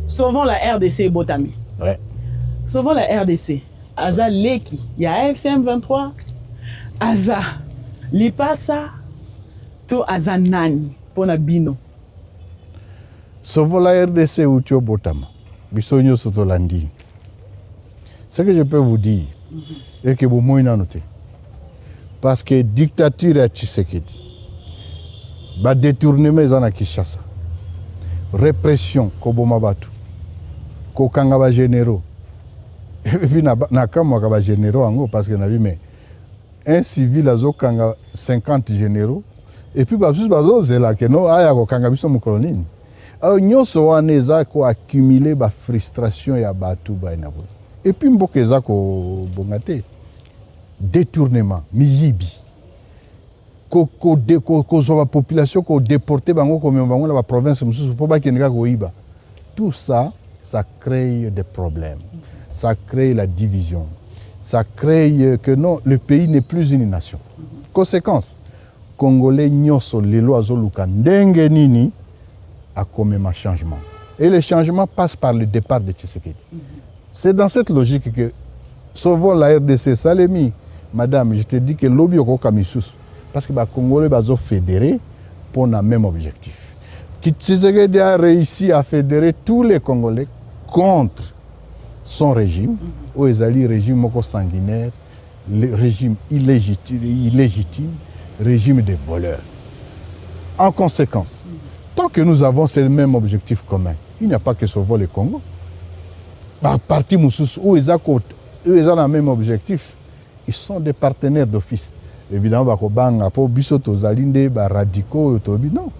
Sauvons la RDC et Botami. Ouais. Sauvons la RDC. Aza Leki, il y a AFC M23. Aza Lipasa to azanani pona bino. Sauf la RDC ou Tio Botama. Bisogno Sotolandi. Ce que je peux vous dire, est que vous m'avez noté. Parce que dictature à Tshisekedi, détournement à Kinshasa, répression, Kobomabatu, Kokanga généraux, et puis Nakama généraux, parce que un civil a 50 généraux, et puis c'est là que nous avons Kokanga colonie. Alors nous avons accumulé la frustration et la batu. Et puis nous avons détournement, miyibi. La population qui déportée dans la province, tout ça, ça crée des problèmes. Ça crée la division. Ça crée que non, le pays n'est plus une nation. Conséquence, Congolais nyoso lelo azoluka ndenge nini a comme un changement. Et le changement passe par le départ de Tshisekedi. C'est dans cette logique que sauvons la RDC. Salemi, madame, je te dis que lobby au Kamissus. Parce que les Congolais sont fédérés pour le même objectif. Tshisekedi a réussi à fédérer tous les Congolais contre son régime, où ils allaient régime sanguinaire, le régime illégitime, régime des voleurs. En conséquence, tant que nous avons ce même objectif commun, il n'y a pas que sauver le Congo. Parti Moussous, où ils ont le même objectif, ils sont des partenaires d'office. Évidemment, radicaux, non.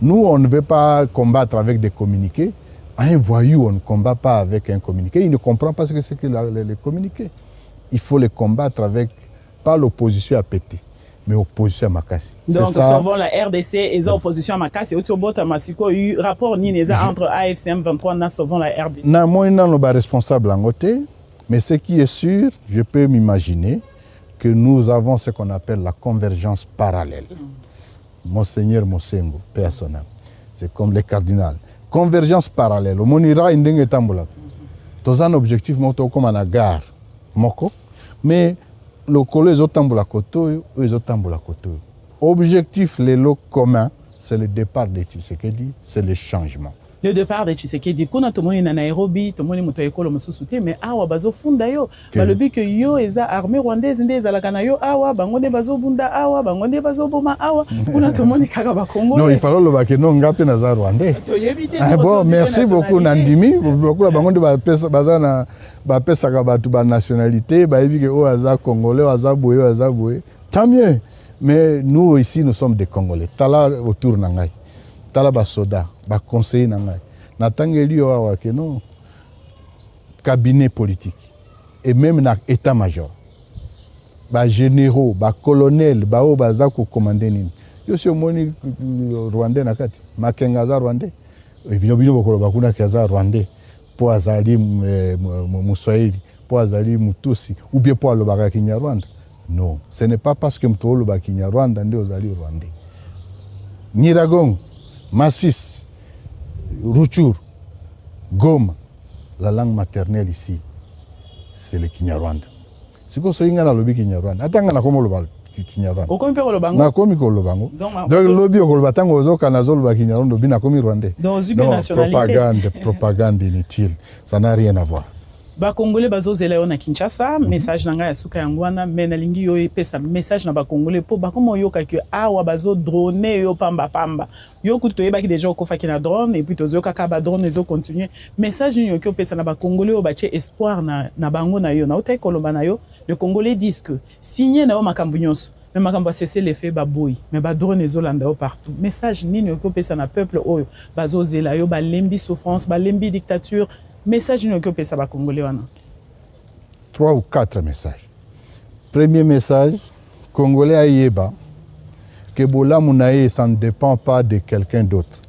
Nous, on ne veut pas combattre avec des communiqués. Un voyou, on ne combat pas avec un communiqué. Il ne comprend pas ce que c'est que les communiqués. Il faut les combattre avec, pas l'opposition à péter, mais l'opposition à Makassi. Donc, sauvons la RDC et l'opposition à Makassi. Il y a rapport entre AFCM 23 et sauvons la RDC. Moi, je ne suis pas responsable en côté, mais ce qui est sûr, je peux m'imaginer que nous avons ce qu'on appelle la convergence parallèle. Monseigneur Mosengo, personnel. C'est comme les cardinals. Convergence parallèle. Au monira indenge tambola. Tous un objectif moto comme en gare. Moko. Mais le collège au tambola koto, les autres tambola koto. Objectif les lots communs, c'est le départ de Tshisekedi, c'est le changement. Le départ de Tshisekedi, kuna tomoni na Nairobi, tomoni muto ekolo mususu mais awa bazo funda yo. Balobi que yo eza armée rwandaise nde ezalaka na yo awa, bango nde bazo bunda awa, bango nde bazo boma awa. Kuna tomoni kaka ba Congo. Non, il fallait le baki non ngape na za rwandais. Bon, merci beaucoup Nandimi. Beaucoup bango nde ba pesa bazana ba pesa ka batu ba nationalité, ba yebi que o aza congolais, aza boye. Tant mieux. Mais nous ici nous sommes des Congolais. Tala autour nangai. Tala ba soda, ba conseiller nangai. Natangeli yo awa ke non cabinet politique et même na état-major. Ba généraux, ba colonels, ba o baza ko commander nini. Yo si omoni Rwandais nakati, Makenga za Rwandais. Bino bokolo bakuna kaza Rwandais. Po azali Muswahili, po azali Mutusi ou bien po alobaka Kinyarwanda. Non, ce n'est pas parce que mto alobaka Kinyarwanda ndio ozali Rwandais. Nyiragongo, Massis, Rutshuru, Goma, la langue maternelle ici, c'est le Kinyarwanda. Si vous avez un lobby Kinyarwanda, attendez, on a comme le Kinyarwanda. Au comité le bango. Na komi ko le bango. Donc le lobby au batango ozo kanazo le Kinyarwanda bina komi rwandais. Donc nationalité. Propagande inutile, ça n'a rien à voir. Ba Congolais bazo zela yo na Kinshasa, message nanga ya suka yangwana, mais na lingi yo epesa message na ba Congolais po ba komo yo ka ke awa bazo drone yo pamba. Yo kuto yeba ki déjà ko faki na drone et puis tozo kaka ba drone ezo continuer. Message yo ki opesa na ba Congolais o ba che espoir na bango na yo na utai koloba na yo. Le Congolais disent que signer na yo makambu nyonso, mais makambu cesser l'effet ba boy, mais ba drone ezo landa yo partout. Message nini yo ki opesa na peuple oyo bazo zela yo ba lembi souffrance, ba lembi dictature. Message nous que ça va Congolais. 3 ou 4 messages. Premier message, Congolais à Yéba, que Bola Mounaï, ça ne dépend pas de quelqu'un d'autre.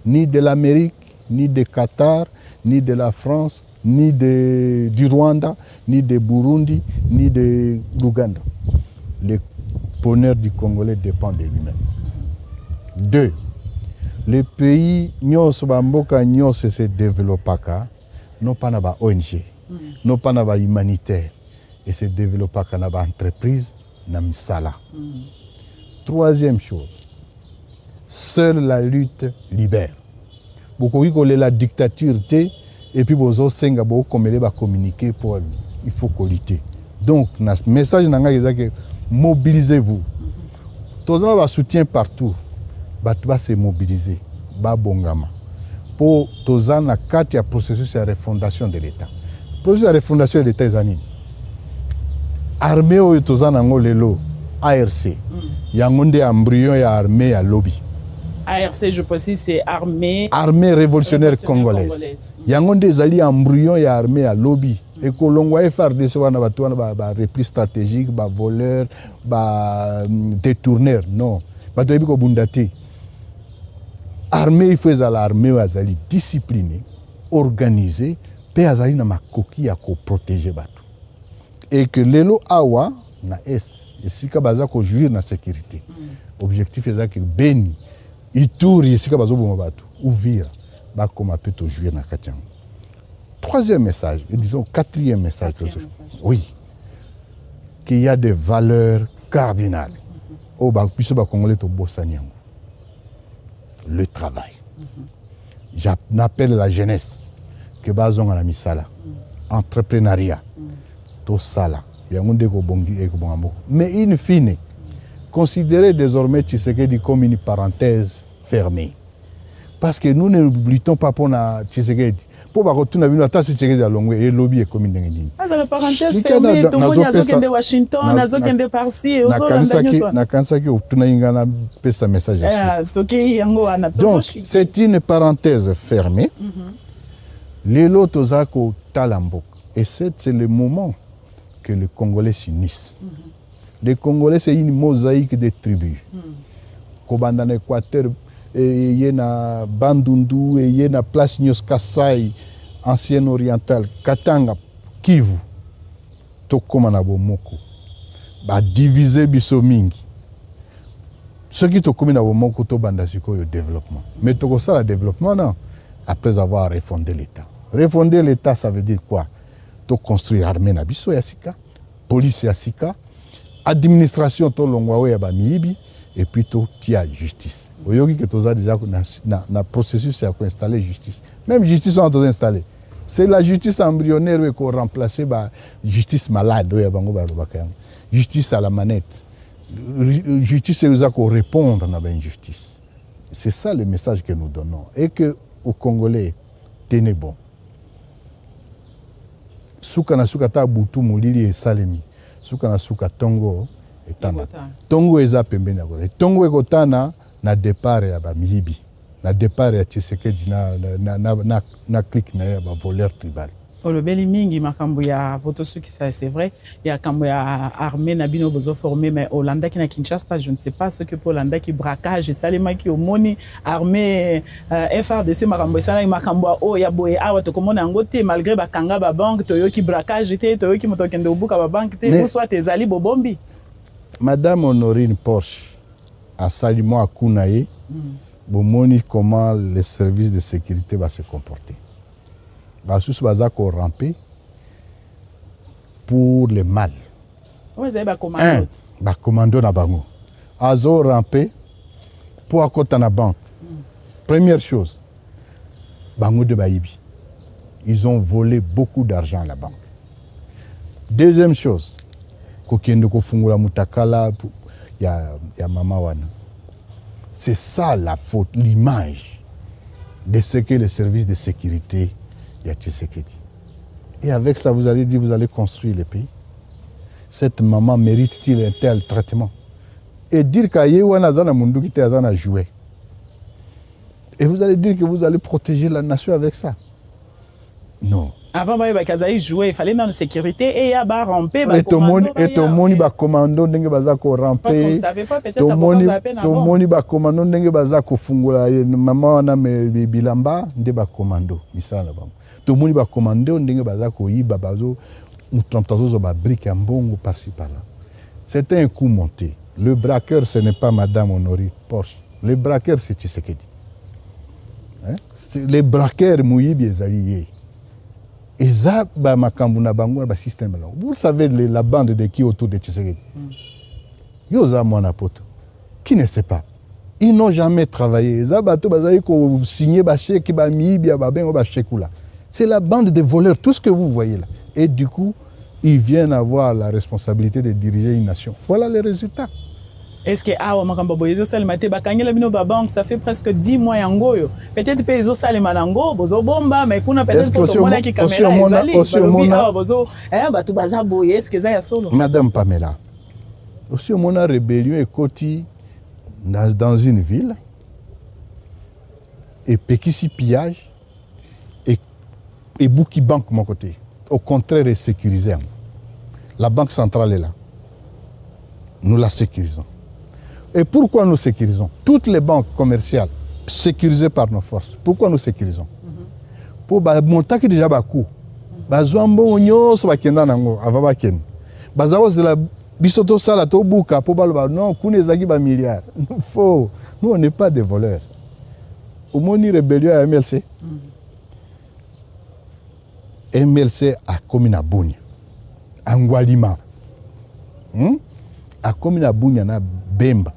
Ni de l'Amérique, ni de Qatar, ni de la France, ni du Rwanda, ni de Burundi, ni de l'Ouganda. Le bonheur du Congolais dépend de lui-même. 2. Le pays, Nyos Bamboka, Nyos se développe non pas dans ONG, non pas dans humanitaire, et se développe dans entreprise, dans misala. Troisième chose, seule la lutte libère. Beaucoup de la dictature et puis vous senga beaucoup comme les communiquer pour il faut lutter. Donc le message est que mobilisez-vous. Tous les gens soutien partout, va se mobiliser, va bongama. Pour tous les gens qui ont processus de refondation de l'État. Le processus de refondation de l'État est ani. Armée ou tous les gens lelo ARC. Il y a un embryon et armée à lobby. ARC, je précise, c'est armée révolutionnaire congolaise. Il y a des alliés embryons et armée à lobby. Et que l'on voit FRDC, on a un repli stratégique, un voleur, un détourneur. Non. Il faut que l'armée, il faut que l'armée soit disciplinée, organisée, et azali na makoki ya ko protéger batu. Et que lelo awa na est, et si ka baza ko jouir na sécurité. Objectif est que Beni Ituri, si ka bazo bomo batu, ouvrir ba koma peut jouir na katiang. Troisième message, et disons quatrième message. Oui. Qu'il y a des valeurs cardinales. Au Bakupiso Congolais to Bossaniango. Le travail. J'appelle la jeunesse que bazon à la misala. Entrepreneuriat. Tout ça là. Mais in fine, considérez désormais Tshisekedi comme une parenthèse fermée. Parce que nous ne l'oublions pas pour Tshisekedi. Pour retourner à une attaque Tshisekedi à Longwe et lobby est comme une la parenthèse fermée, tout le monde a de Washington, a de Parsi, et donc, c'est une parenthèse fermée. Les lots Talambok. Et c'est le moment que les Congolais s'unissent. Les Congolais, c'est une mosaïque de tribus. Kobanda na Équateur, il y a Bandundu, il y a Place Nyos Kasai, ancienne orientale, Katanga, Kivu, Tokoma Bomoko, ba diviser biso mingi. Ce qui Tokoma na Bomoko to banda siko yo développement. Mais toko ça le développement non, après avoir refondé l'État. Refonder l'État, ça veut dire quoi? To construire armée na biso ya sika, police ya sika, administration to longwa ya ba miyibi. Et puis tout tia justice. Oyoki que toza déjà na processus c'est pour installer justice. Même justice on a installé. C'est la justice embryonnaire qu'on remplacer par justice malade oya bango ba robakayam. Justice à la manette. Justice c'est qu'on répondre na ben justice. C'est ça le message que nous donnons et que aux Congolais tenez bon. Suka na suka ta butu mulili et salemi. Suka na suka tongo etana. Tongo eza pembeni ya kole. Tongo ekotana na départ ya ba mihibi. Na départ ya Tshisekedi na clique na ya ba voleur tribal. Le beli mingi makambo ya votosu qui ça c'est vrai, il y a kambo ya armée na bino bozo formé mais Hollanda qui na Kinshasa, je ne sais pas ce que pour Hollanda qui braquage et salema qui au moni armée FRDC makambo ça makambo o ya boye awa to komona ngote malgré ba kanga ba banque to yo qui braquage te to yo qui motokende obuka ba banque te ou soit tes ali bobombi. Madame Honorine Porsche a salué à Kounaye, bomoni comment les services de sécurité va se comporter. Basus bazako ramper pour le mal. Oui, c'est ba commando. Ba commando na bango. Azo ramper pour akota na banque. Première chose, bango de Baïbi. Ils ont volé beaucoup d'argent à la banque. Deuxième chose, kokiendo kofungula mutakala ya mama wana. C'est ça la faute, l'image de ce que les services de sécurité y a Tshisekedi. Et avec ça, vous allez dire, vous allez construire le pays. Cette maman mérite-t-il un tel traitement? Et dire qu'Ayewana Zana Mundu qui a joué. Et vous allez dire que vous allez protéger la nation avec ça? Non. Avant, il jouait, il fallait dans la sécurité et il y a un ramper. Et tout le monde va commando, il va ramper. Parce qu'on ne savait pas, peut-être que tout le monde va commando, il va fungula. Maman, on a mes bilamba, il va commando. Tout le monde va commando, il va yiba bazo, ou trompe-tazo ba brique en bongo par-ci par-là. C'était un coup monté. Le braqueur, ce n'est pas Madame Honorine Porsche. Le braqueur, c'est Tshisekedi. Hein? Les braqueurs, Mouyibi, les alliés. Et ça, vous savez la bande de qui autour de Tshisekedi. Yoza mon apôtre. Qui ne sait pas? Ils n'ont jamais travaillé. C'est la bande de voleurs, tout ce que vous voyez là. Et du coup, ils viennent avoir la responsabilité de diriger une nation. Voilà les résultats. Est-ce que ça fait presque 10 mois yangoyo. Peut-être que les Salimanango, bozo bomba, mais qu'on a peut-être que qui Madame Pamela, aussi au moment rébellion et Koti dans une ville et Pekisi pillage et Bouki Banque mon côté. Au contraire, est sécurisé. La banque centrale est là. Nous la sécurisons. Et pourquoi nous sécurisons? Toutes les banques commerciales sécurisées par nos forces. Pourquoi nous sécurisons? Pour monter qui déjà bakou. Bazouambo onyo so bakenda nango avabaken. Bazawos de la bisoto sala to buka pour balba non kune zaki ba milliards. Nous on n'est pas des voleurs. Au moni rébellion à MLC. MLC a commis na Bunia. Angwalima. A commis na Bunia na Bemba.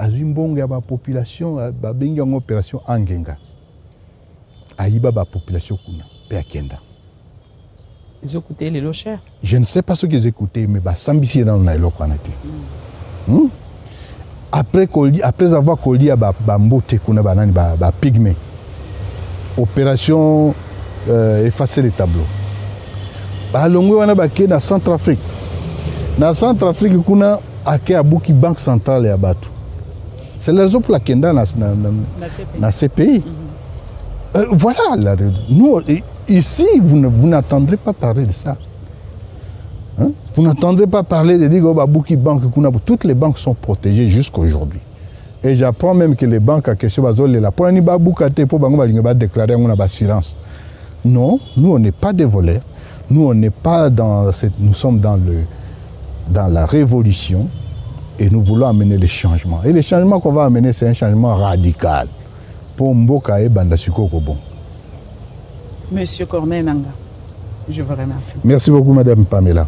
Azimbonga ba population ba benga en opération Angenga. Aïba ba population kuna pe akenda. Ils écoutaient les lochers. Je ne sais pas ce qu'ils écoutaient mais ba sambisi dans na eloko anate. Après avoir collé ba mbote kuna banani ba pygmée. Opération effacer les tableaux. Balongwe wana bake na Centrafrique. Na Centrafrique kuna ake abuki banque centrale ya batu. C'est la raison pour laquelle dans ces pays. Voilà, nous, ici, vous n'entendrez pas parler de ça. Hein? Vous n'entendrez pas parler de dire que banque, toutes les banques sont protégées jusqu'à aujourd'hui. Et j'apprends même que les banques à question pour déclarer une assurance. Non, nous on n'est pas des voleurs. Nous on n'est pas nous sommes dans la révolution. Et nous voulons amener les changements. Et les changements qu'on va amener, c'est un changement radical. Pour Mboka et Bandasuko Kobo. Monsieur Corneille Nanga, je vous remercie. Merci beaucoup, Madame Pamela.